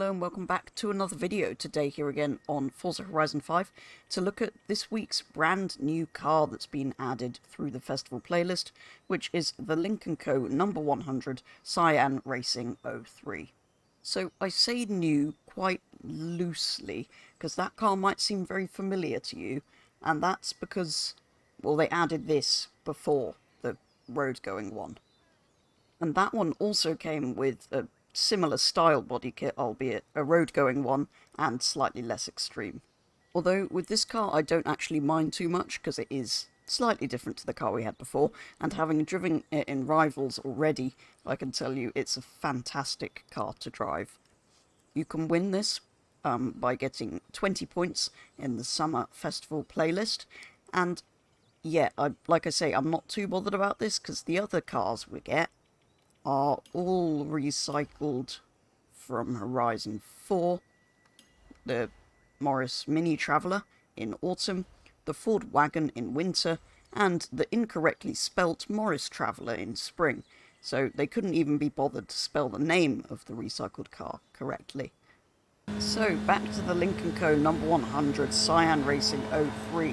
Hello and welcome back to another video today here again on Forza Horizon 5 to look at this week's brand new car that's been added through the festival playlist, which is the Lynk & Co number 100 Cyan Racing 03. So I say new quite loosely because that car might seem very familiar to you, and that's because, well, they added this before the road going one. And that one also came with a similar style body kit, albeit a road-going one, and slightly less extreme. Although with this car I don't actually mind too much, because it is slightly different to the car we had before, and having driven it in Rivals already, I can tell you it's a fantastic car to drive. You can win this by getting 20 points in the Summer Festival playlist, and yeah, like I say, I'm not too bothered about this, because the other cars we get are all recycled from Horizon 4, the Morris Mini Traveller in autumn, the Ford Wagon in winter, and the incorrectly spelt Morris Traveller in spring, so they couldn't even be bothered to spell the name of the recycled car correctly. So back to the Lynk & Co number 100 Cyan Racing 03,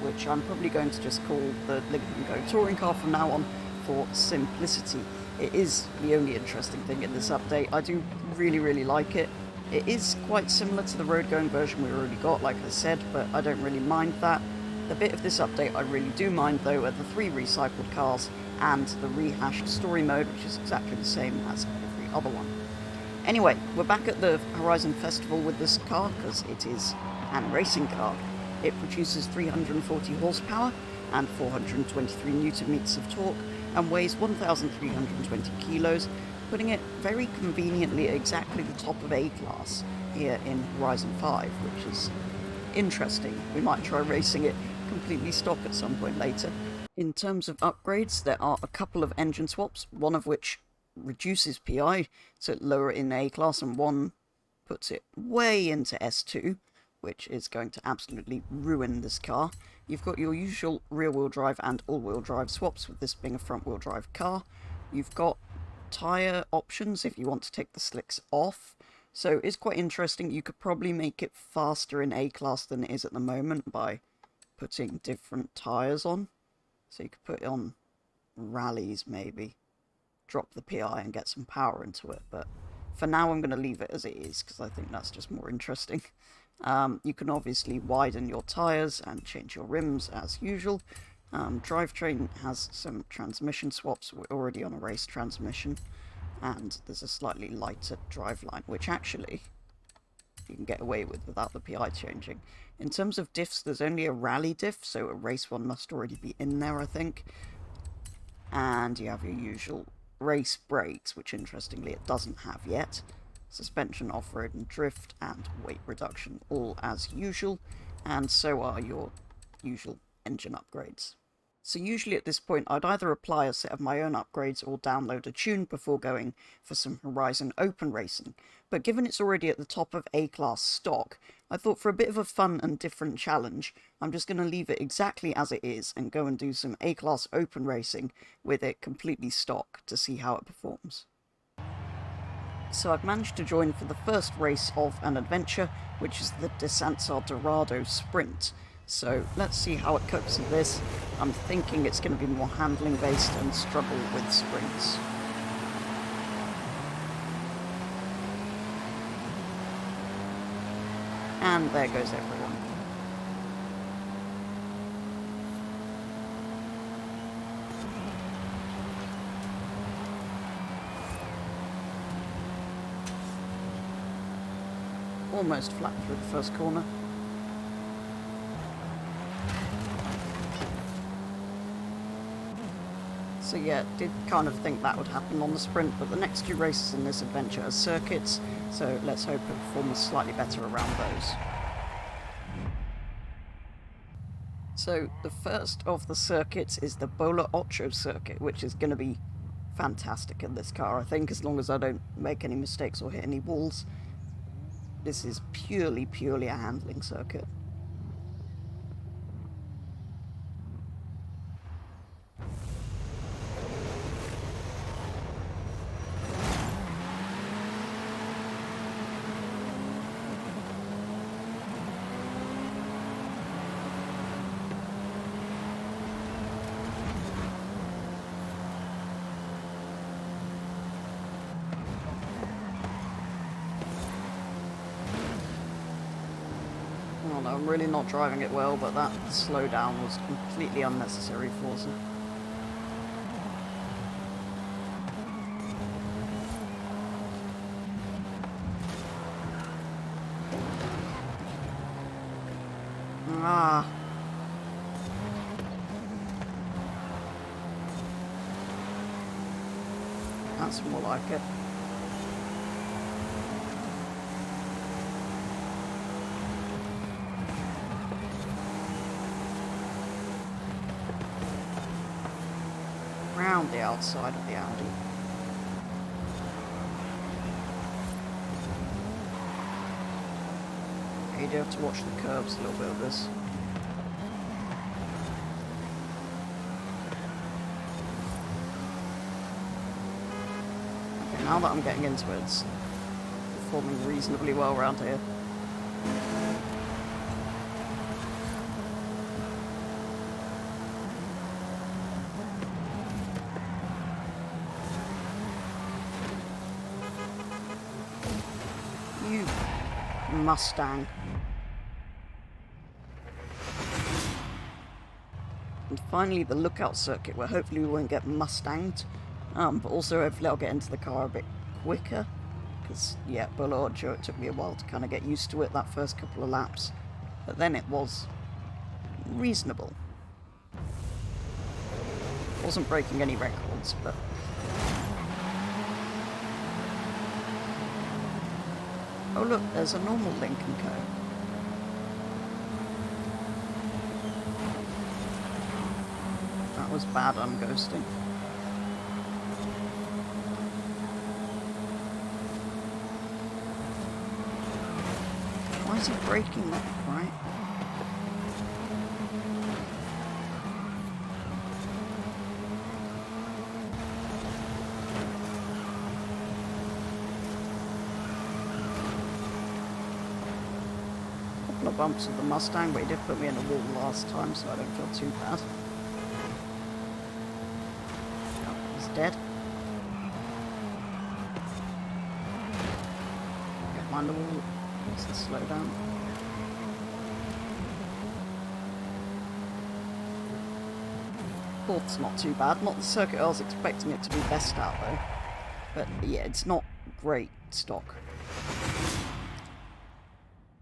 which I'm probably going to just call the Lynk & Co touring car from now on for simplicity. It is the only interesting thing in this update. I do really like it. It is quite similar to the road-going version we already got, like I said, but I don't really mind that. The bit of this update I really do mind, though, are the 3 recycled cars and the rehashed story mode, which is exactly the same as every other one. Anyway, we're back at the Horizon Festival with this car, because it is an racing car. It produces 340 horsepower and 423 newton-meters of torque, and weighs 1,320 kilos, putting it very conveniently at exactly the top of A-Class here in Horizon 5, which is interesting. We might try racing it completely stock at some point later. In terms of upgrades, there are a couple of engine swaps, one of which reduces PI to lower it in A-Class, and one puts it way into S2, which is going to absolutely ruin this car. You've got your usual rear-wheel drive and all-wheel drive swaps, with this being a front-wheel drive car. You've got tyre options if you want to take the slicks off. So it's quite interesting. You could probably make it faster in A-Class than it is at the moment by putting different tyres on. So you could put it on rallies maybe, drop the PI and get some power into it. But for now I'm going to leave it as it is, because I think that's just more interesting. You can obviously widen your tyres and change your rims as usual. Drivetrain has some transmission swaps. We're already on a race transmission, and there's a slightly lighter driveline, which actually you can get away with without the PI changing. In terms of diffs, there's only a rally diff, so a race one must already be in there, I think. And you have your usual race brakes, which interestingly it doesn't have yet. Suspension, off-road and drift, and weight reduction, all as usual, and so are your usual engine upgrades. So usually at this point I'd either apply a set of my own upgrades or download a tune before going for some Horizon Open racing, but given it's already at the top of A-Class stock, I thought for a bit of a fun and different challenge, I'm just going to leave it exactly as it is and go and do some A-Class Open racing with it completely stock to see how it performs. So I've managed to join for the first race of an adventure, which is the Desanza Dorado Sprint. So let's see how it copes with this. I'm thinking it's going to be more handling based and struggle with sprints. And there goes everyone. Almost flat through the first corner. So yeah, did kind of think that would happen on the sprint, but the next 2 races in this adventure are circuits, so let's hope it performs slightly better around those. So the first of the circuits is the Bola Ocho circuit, which is going to be fantastic in this car, I think, as long as I don't make any mistakes or hit any walls. This is purely a handling circuit. know, I'm really not driving it well, but that slowdown was completely unnecessary, Forza. Ah. That's more like it. Round the outside of the Audi. You do have to watch the curves a little bit of this. Okay, now that I'm getting into it, it's performing reasonably well around here. You Mustang. And finally the lookout circuit, where hopefully we won't get Mustanged, but also hopefully I'll get into the car a bit quicker, because yeah, Bullard, it took me a while to kind of get used to it that first couple of laps, but then it was reasonable. Wasn't breaking any records, but oh look, there's a normal Lynk & Co. That was bad, I'm ghosting. Why is he braking that, right? Couple of bumps with the Mustang, but he did put me in a wall last time, so I don't feel too bad. Dead. Get behind the wall. Let's slow down. Fourth's not too bad. Not the circuit I was expecting it to be best at though. But yeah, it's not great stock.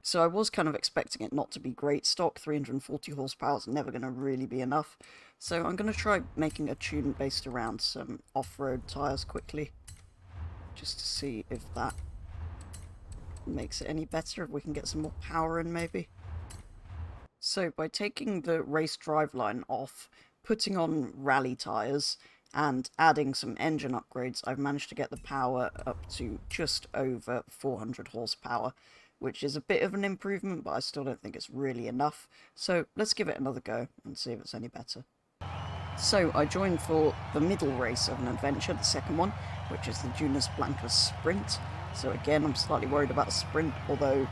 So I was kind of expecting it not to be great stock. 340 horsepower is never going to really be enough. So I'm going to try making a tune based around some off-road tyres quickly. Just to see if that makes it any better, if we can get some more power in maybe. So by taking the race driveline off, putting on rally tyres, and adding some engine upgrades, I've managed to get the power up to just over 400 horsepower. Which is a bit of an improvement, but I still don't think it's really enough. So let's give it another go and see if it's any better. So I joined for the middle race of an adventure, the second one, which is the Junas Blancas Sprint. So again, I'm slightly worried about the sprint, although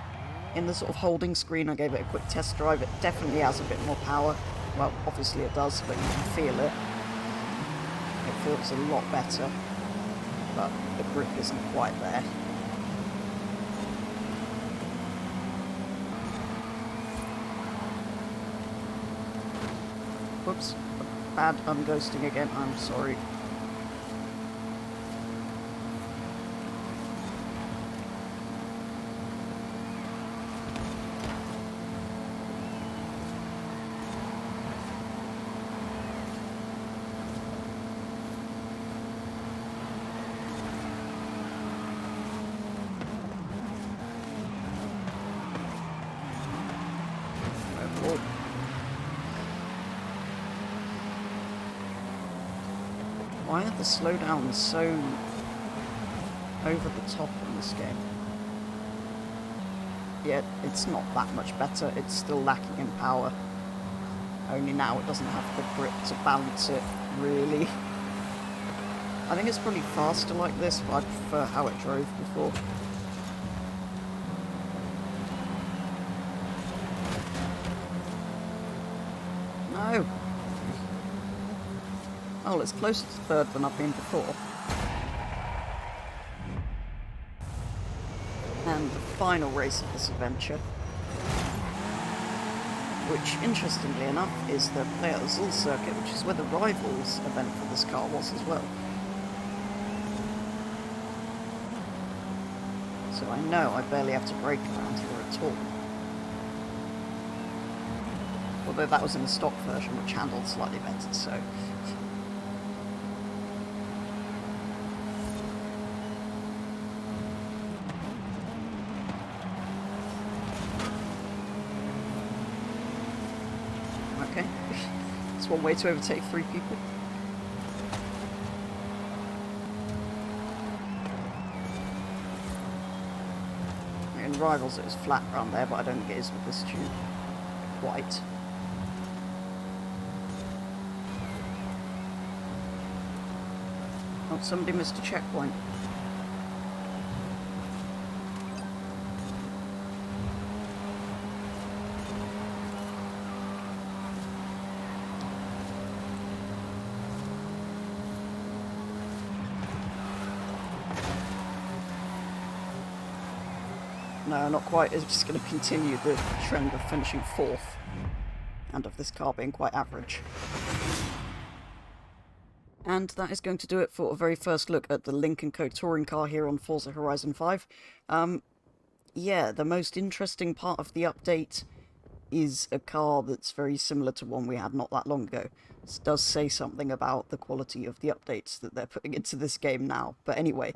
in the sort of holding screen I gave it a quick test drive. It definitely has a bit more power. Well, obviously it does, but you can feel it. It feels a lot better, but the grip isn't quite there. Whoops, bad, I'm ghosting again, I'm sorry. Oh. Why are the slowdowns so over the top in this game? Yet it's not that much better, it's still lacking in power. Only now it doesn't have the grip to balance it, really. I think it's probably faster like this, but I prefer how it drove before. No! Oh, well, it's closer to third than I've been before. And the final race of this adventure. which, interestingly enough, is the Play at Azul circuit, which is where the Rivals event for this car was as well. So I know I barely have to brake around here at all. Although that was in the stock version, which handled slightly better, so... Okay. It's one way to overtake 3 people. In Rivals it was flat around there, but I don't think it is with this tube. Quite. Oh, somebody missed a checkpoint. No, not quite. It's just going to continue the trend of finishing 4th, and of this car being quite average. And that is going to do it for a very first look at the Lynk & Co touring car here on Forza Horizon 5. Yeah, the most interesting part of the update is a car that's very similar to one we had not that long ago. This does say something about the quality of the updates that they're putting into this game now. But anyway,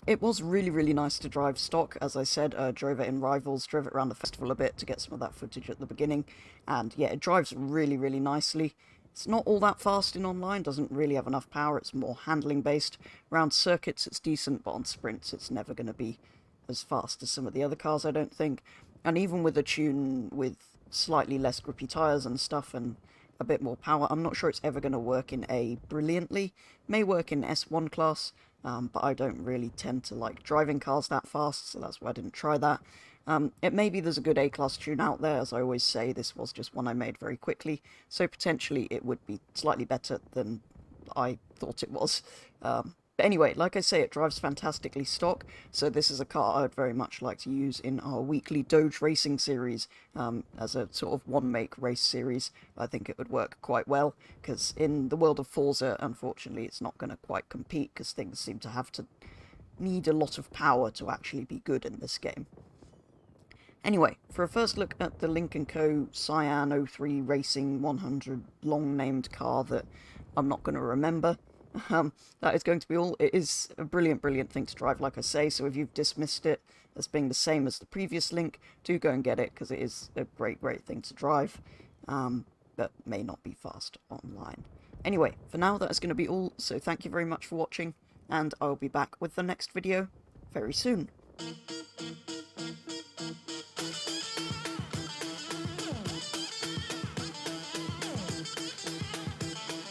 it was really, really nice to drive stock. As I said, drove it in Rivals, drove it around the festival a bit to get some of that footage at the beginning. And yeah, it drives really, really nicely. It's not all that fast in online, doesn't really have enough power, it's more handling based. Around circuits it's decent, but on sprints it's never going to be as fast as some of the other cars, I don't think. And even with a tune with slightly less grippy tyres and stuff and a bit more power, I'm not sure it's ever going to work in A brilliantly. May work in S1 class, but I don't really tend to like driving cars that fast, so that's why I didn't try that. It may be there's a good A-class tune out there, as I always say, this was just one I made very quickly, so potentially it would be slightly better than I thought it was. But anyway, like I say, it drives fantastically stock, so this is a car I'd very much like to use in our weekly Doge Racing series, as a sort of one-make race series. I think it would work quite well, because in the world of Forza, unfortunately, it's not going to quite compete, because things seem to have to need a lot of power to actually be good in this game. Anyway, for a first look at the Lynk & Co Cyan 03 Racing 100 long-named car that I'm not going to remember, that is going to be all. It is a brilliant, brilliant thing to drive, like I say, so if you've dismissed it as being the same as the previous Lynk, do go and get it, because it is a great, great thing to drive, but may not be fast online. Anyway, for now, that is going to be all, so thank you very much for watching, and I'll be back with the next video very soon.